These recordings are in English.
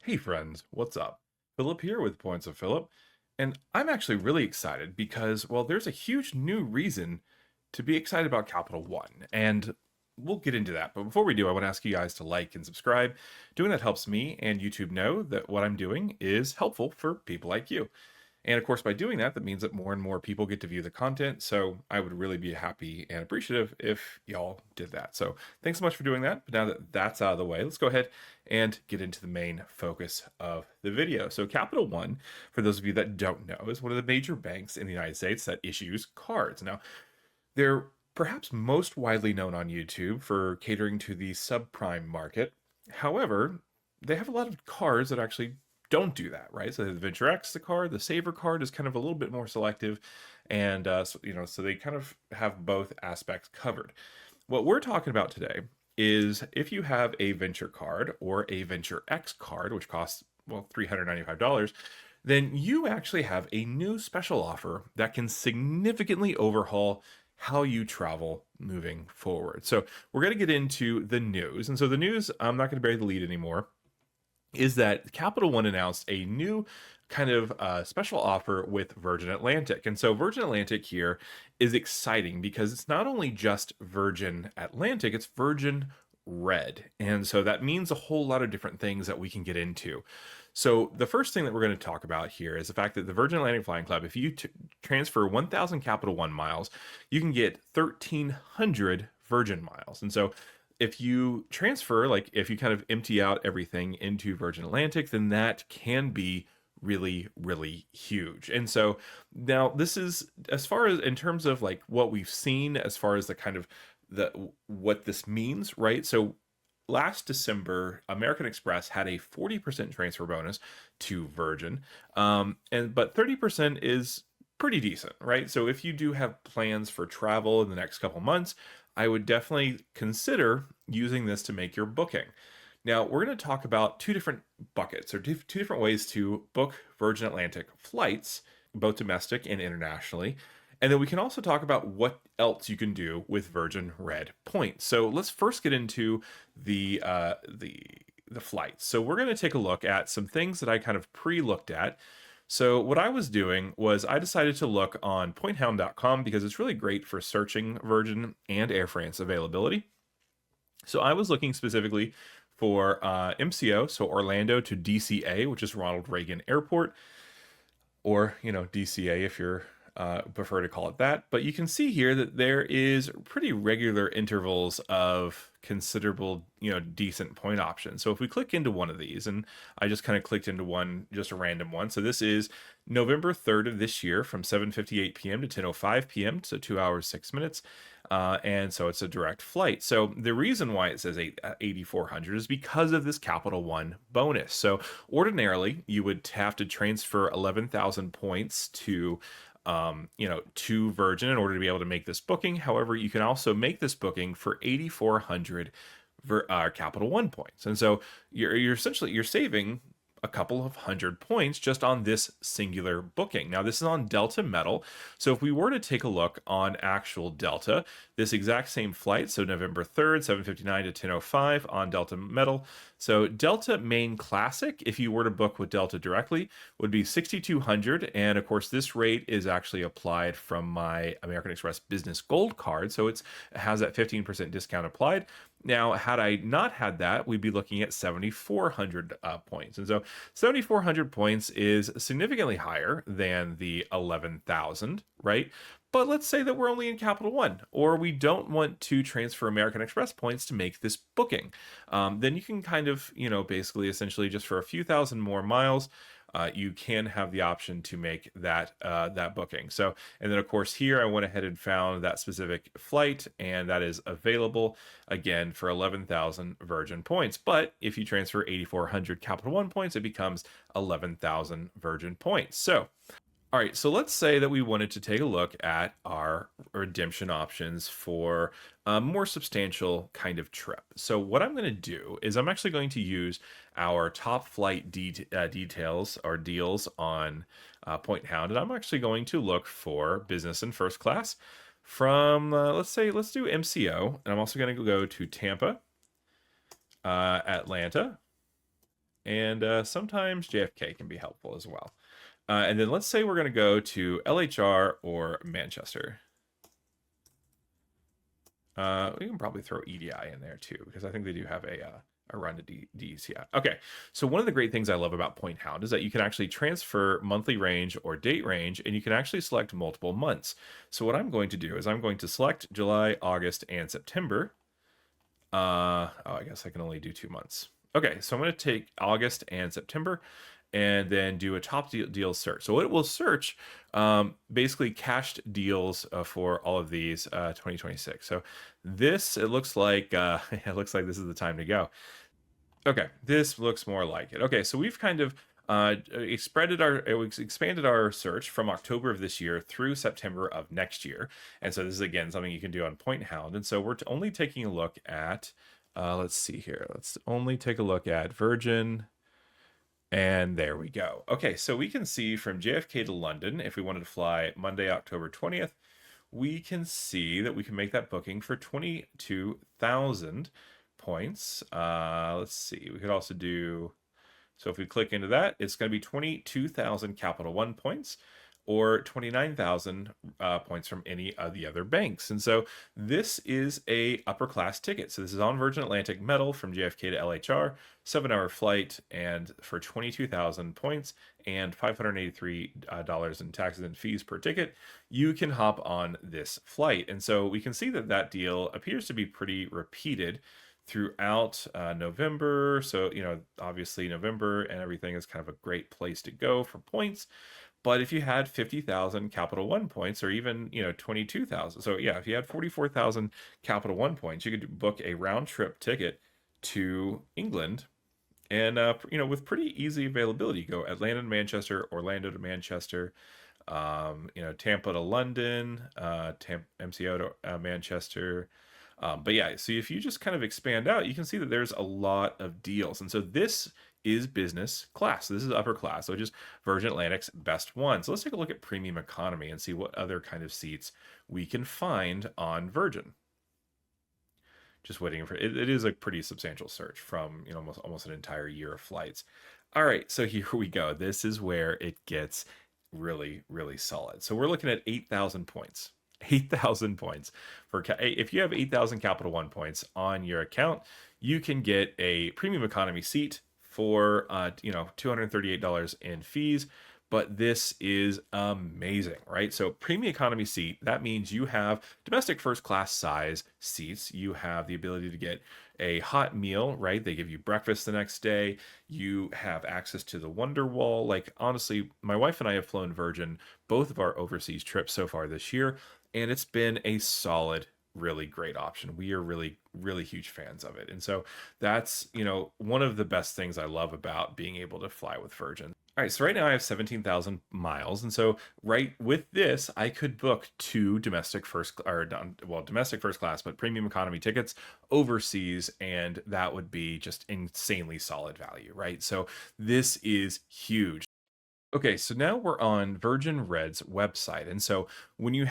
Hey friends, what's up? Philip here with Points of Philip, and I'm actually really excited because, well, there's a huge new reason to be excited about Capital One, and we'll get into that. But before we do, I want to ask you guys to like and subscribe. Doing that helps me and YouTube know that what I'm doing is helpful for people like you. And of course, by doing that, that means that more and more people get to view the content. So I would really be happy and appreciative if y'all did that. So thanks so much for doing that. But now that that's out of the way, let's go ahead and get into the main focus of the video. So Capital One, for those of you that don't know, is one of the major banks in the United States that issues cards. Now, they're perhaps most widely known on YouTube for catering to the subprime market. However, they have a lot of cards that actually don't do that, right? So the Venture X, the card, the Saver card is kind of a little bit more selective, and so they kind of have both aspects covered. What we're talking about today is if you have a Venture card or a Venture X card, which costs $395, then you actually have a new special offer that can significantly overhaul how you travel moving forward. So we're going to get into the news. And so the news, I'm not going to bury the lead anymore, is that Capital One announced a new kind of special offer with Virgin Atlantic. And so Virgin Atlantic here is exciting because it's not only just Virgin Atlantic, it's Virgin Red. And so that means a whole lot of different things that we can get into. So the first thing that we're going to talk about here is the fact that the Virgin Atlantic Flying Club, if you transfer 1,000 Capital One miles, you can get 1,300 Virgin miles. And so if you transfer, like if you kind of empty out everything into Virgin Atlantic, then that can be really, really huge. And so now this is as far as in terms of like what we've seen as far as the kind of the what this means, right? So last December, American Express had a 40% transfer bonus to Virgin. But 30% is pretty decent, right? So if you do have plans for travel in the next couple months, I would definitely consider using this to make your booking. Now, we're going to talk about two different buckets or two different ways to book Virgin Atlantic flights, both domestic and internationally. And then we can also talk about what else you can do with Virgin Red points. So let's first get into the flights. So we're going to take a look at some things that I kind of pre-looked at. So what I was doing was I decided to look on pointhound.com because it's really great for searching Virgin and Air France availability. So I was looking specifically for MCO, so Orlando to DCA, which is Ronald Reagan Airport, or DCA if you're prefer to call it that. But you can see here that there is pretty regular intervals of considerable, decent point options. So if we click into one of these, and I just kind of clicked into one, just a random one. So this is November 3rd of this year from 7:58 p.m. to 10:05 p.m. So 2 hours, 6 minutes. And so it's a direct flight. So the reason why it says 8,400 is because of this Capital One bonus. So ordinarily, you would have to transfer 11,000 points to Virgin in order to be able to make this booking. However, you can also make this booking for 8,400 Capital One points, and so you're essentially saving a couple of hundred points just on this singular booking. Now, this is on Delta Metal. So if we were to take a look on actual Delta, this exact same flight, so November 3rd, 7:59 to 10:05 on Delta Metal. So Delta Main Classic, if you were to book with Delta directly, would be 6,200. And of course, this rate is actually applied from my American Express Business Gold card. So it has that 15% discount applied. Now, had I not had that, we'd be looking at 7,400 points. And so 7,400 points is significantly higher than the 11,000, right? But let's say that we're only in Capital One, or we don't want to transfer American Express points to make this booking. Then you can kind of, basically essentially just for a few thousand more miles, you can have the option to make that booking. So, and then of course here I went ahead and found that specific flight, and that is available again for 11,000 Virgin points. But if you transfer 8,400 Capital One points, it becomes 11,000 Virgin points. So all right, so let's say that we wanted to take a look at our redemption options for a more substantial kind of trip. So what I'm going to do is I'm actually going to use our top flight details or deals on Point Hound, and I'm actually going to look for business and first class from, let's do MCO, and I'm also going to go to Tampa, Atlanta, And sometimes JFK can be helpful as well. And then let's say we're going to go to LHR or Manchester. We can probably throw EDI in there too, because I think they do have a run to Ds. Yeah. Okay. So one of the great things I love about Point Hound is that you can actually transfer monthly range or date range, and you can actually select multiple months. So what I'm going to do is I'm going to select July, August, and September. Oh, I guess I can only do 2 months. Okay, so I'm going to take August and September and then do a top deal search. So it will search basically cached deals for all of these 2026. So this, it looks like it looks like this is the time to go. Okay, this looks more like it. Okay, so we've kind of expanded our search from October of this year through September of next year. And so this is again something you can do on Point Hound. And so we're only taking a look at let's see here. Let's only take a look at Virgin. And there we go. Okay, so we can see from JFK to London, if we wanted to fly Monday, October 20th, we can see that we can make that booking for 22,000 points. Let's see. We could also do, so if we click into that, it's going to be 22,000 Capital One points or 29,000 points from any of the other banks. And so this is a upper class ticket. So this is on Virgin Atlantic Metal from JFK to LHR, 7-hour flight, and for 22,000 points and $583 in taxes and fees per ticket, you can hop on this flight. And so we can see that that deal appears to be pretty repeated throughout November. So, obviously November and everything is kind of a great place to go for points. But if you had 50,000 Capital One points or even, 22,000. So yeah, if you had 44,000 Capital One points, you could book a round trip ticket to England and, with pretty easy availability. Go Atlanta to Manchester, Orlando to Manchester, Tampa to London, MCO to Manchester. But yeah, so if you just kind of expand out, you can see that there's a lot of deals. And so this is business class. This is upper class, which is Virgin Atlantic's best one. So let's take a look at premium economy and see what other kind of seats we can find on Virgin. Just waiting for it. It is a pretty substantial search from almost an entire year of flights. All right, so here we go. This is where it gets really, really solid. So we're looking at 8,000 points. 8,000 points for if you have 8,000 Capital One points on your account, you can get a premium economy seat for $238 in fees. But this is amazing, right? So premium economy seat, that means you have domestic first class size seats. You have the ability to get a hot meal, right? They give you breakfast the next day. You have access to the Wonder Wall. Like, honestly, my wife and I have flown Virgin both of our overseas trips so far this year, and it's been a solid, really great option. We are really, really huge fans of it. And so that's, one of the best things I love about being able to fly with Virgin. All right, so right now I have 17,000 miles. And so right with this, I could book two domestic first class, but premium economy tickets overseas. And that would be just insanely solid value, right? So this is huge. Okay, so now we're on Virgin Red's website. And so when you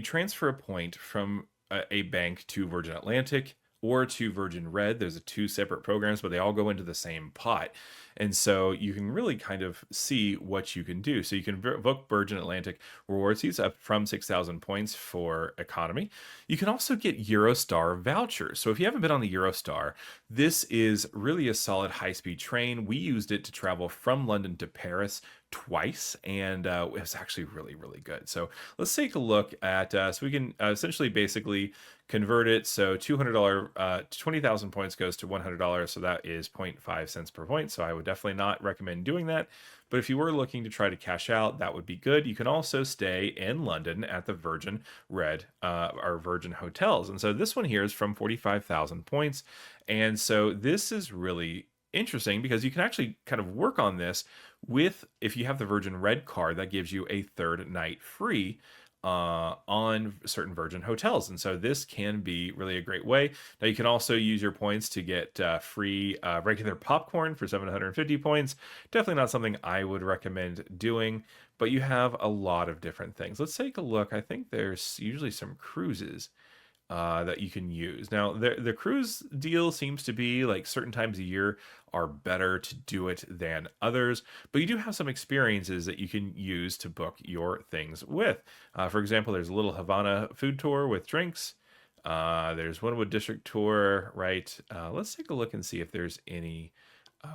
transfer a point from a bank to Virgin Atlantic or to Virgin Red, there's two separate programs, but they all go into the same pot. And so you can really kind of see what you can do. So you can book Virgin Atlantic reward seats up from 6,000 points for economy. You can also get Eurostar vouchers. So if you haven't been on the Eurostar, this is really a solid high-speed train. We used it to travel from London to Paris twice, and it was actually really, really good. So let's take a look at, so we can essentially basically convert it. So $200, 20,000 points goes to $100. So that is 0.5 cents per point. So I would definitely not recommend doing that. But if you were looking to try to cash out, that would be good. You can also stay in London at the Virgin Red, or Virgin Hotels. And so this one here is from 45,000 points. And so this is really interesting because you can actually kind of work on this with, if you have the Virgin Red card, that gives you a third night free on certain Virgin hotels. And so this can be really a great way. Now you can also use your points to get free regular popcorn for 750 points. Definitely not something I would recommend doing, but you have a lot of different things. Let's take a look. I think there's usually some cruises that you can use. Now, the cruise deal seems to be like certain times a year are better to do it than others, but you do have some experiences that you can use to book your things with. For example, there's a little Havana food tour with drinks. There's Wynwood District tour, right? Let's take a look and see if there's any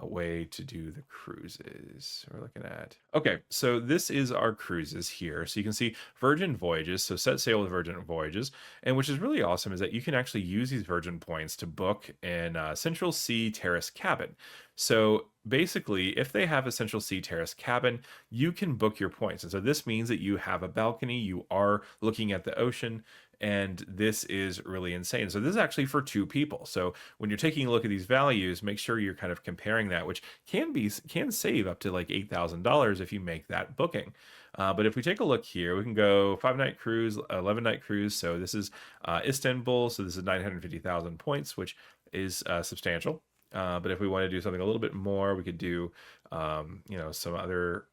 way to do the cruises we're looking at. Okay, so this is our cruises here. So you can see Virgin Voyages, so set sail with Virgin Voyages. And which is really awesome is that you can actually use these Virgin points to book in Central Sea Terrace Cabin. So basically, if they have a Central Sea Terrace Cabin, you can book your points. And so this means that you have a balcony, you are looking at the ocean, and this is really insane. So this is actually for two people. So when you're taking a look at these values, make sure you're kind of comparing that, which can save up to like $8,000 if you make that booking. But if we take a look here, we can go 5-night cruise, 11-night cruise. So this is Istanbul. So this is 950,000 points, which is substantial. But if we want to do something a little bit more, we could do, some other,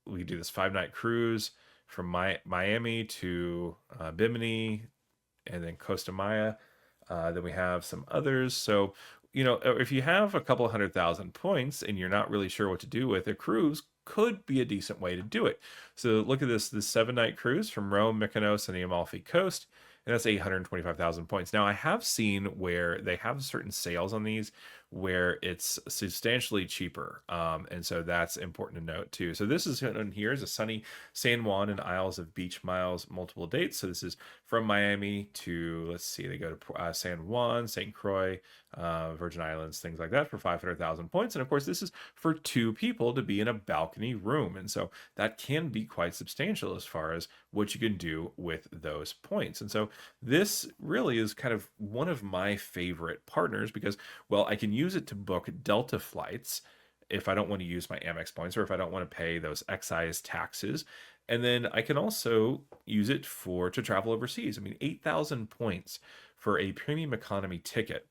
we could do this 5-night cruise from Miami to Bimini and then Costa Maya. Then we have some others. So, if you have a couple 100,000 points and you're not really sure what to do with, a cruise could be a decent way to do it. So look at this 7-night cruise from Rome, Mykonos, and the Amalfi Coast. And that's 825,000 points. Now, I have seen where they have certain sales on these where it's substantially cheaper. And so that's important to note too. So this is on here is a sunny San Juan and Isles of Beach Miles, multiple dates. So this is from Miami to, let's see, they go to San Juan, St. Croix, Virgin Islands, things like that for 500,000 points. And of course, this is for two people to be in a balcony room. And so that can be quite substantial as far as what you can do with those points. And so this really is kind of one of my favorite partners because, well, I can use it to book Delta flights if I don't want to use my Amex points or if I don't want to pay those excise taxes. And then I can also use it to travel overseas. I mean, 8,000 points for a premium economy ticket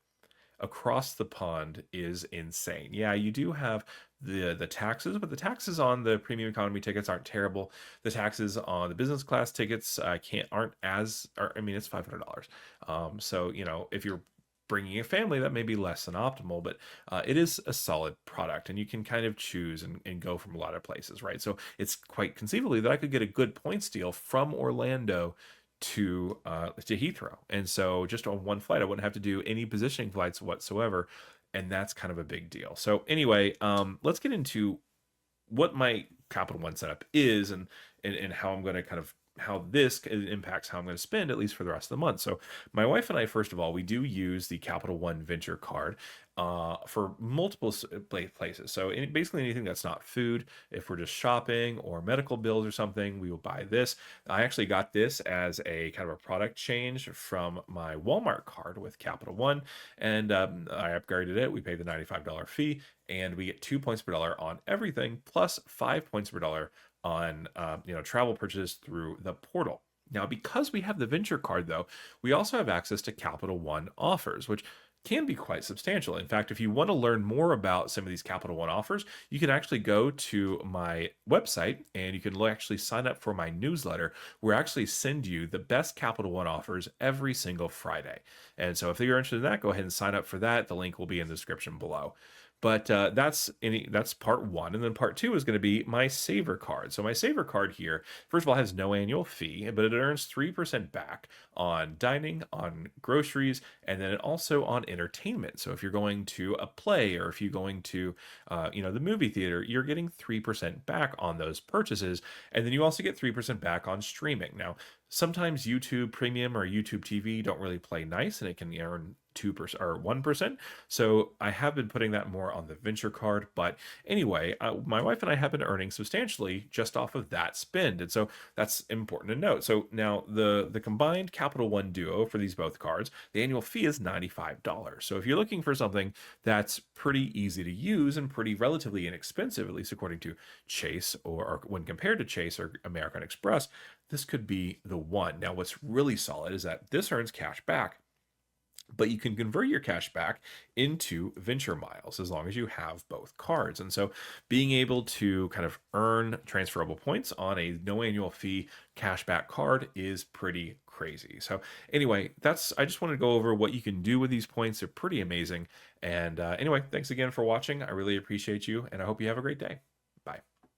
across the pond is insane. Yeah, you do have the taxes, but the taxes on the premium economy tickets aren't terrible. The taxes on the business class tickets it's $500. So if you're bringing a family, that may be less than optimal, but it is a solid product and you can kind of choose and go from a lot of places, right? So it's quite conceivably that I could get a good points deal from Orlando to Heathrow. And so just on one flight, I wouldn't have to do any positioning flights whatsoever. And that's kind of a big deal. So anyway, let's get into what my Capital One setup is and how I'm going to kind of how this impacts how I'm going to spend at least for the rest of the month. So my wife and I, first of all, we do use the Capital One Venture card for multiple places. So basically anything that's not food, if we're just shopping or medical bills or something, we will buy this. I actually got this as a kind of a product change from my Walmart card with Capital One, and I upgraded it. We paid the $95 fee, and we get 2 points per dollar on everything, plus 5 points per dollar on travel purchases through the portal. Now, because we have the Venture card, though, we also have access to Capital One offers, which can be quite substantial. In fact, if you want to learn more about some of these Capital One offers, you can actually go to my website and you can actually sign up for my newsletter where I actually send you the best Capital One offers every single Friday. And so if you're interested in that, go ahead and sign up for that. The link will be in the description below. But that's part one. And then part two is going to be my Saver card. So my Saver card here, first of all, has no annual fee, but it earns 3% back on dining, on groceries, and then also on entertainment. So if you're going to a play or if you're going to, the movie theater, you're getting 3% back on those purchases. And then you also get 3% back on streaming. Now, sometimes YouTube Premium or YouTube TV don't really play nice and it can earn 2% or 1%. So I have been putting that more on the Venture card. But anyway, my wife and I have been earning substantially just off of that spend. And so that's important to note. So now the combined Capital One Duo for these both cards, the annual fee is $95. So if you're looking for something that's pretty easy to use and pretty relatively inexpensive, at least according to Chase or when compared to Chase or American Express, this could be the one. Now, what's really solid is that this earns cash back, but you can convert your cash back into Venture miles as long as you have both cards. And so being able to kind of earn transferable points on a no annual fee cashback card is pretty crazy. So anyway, I just wanted to go over what you can do with these points. They're pretty amazing. And anyway, thanks again for watching. I really appreciate you, and I hope you have a great day. Bye.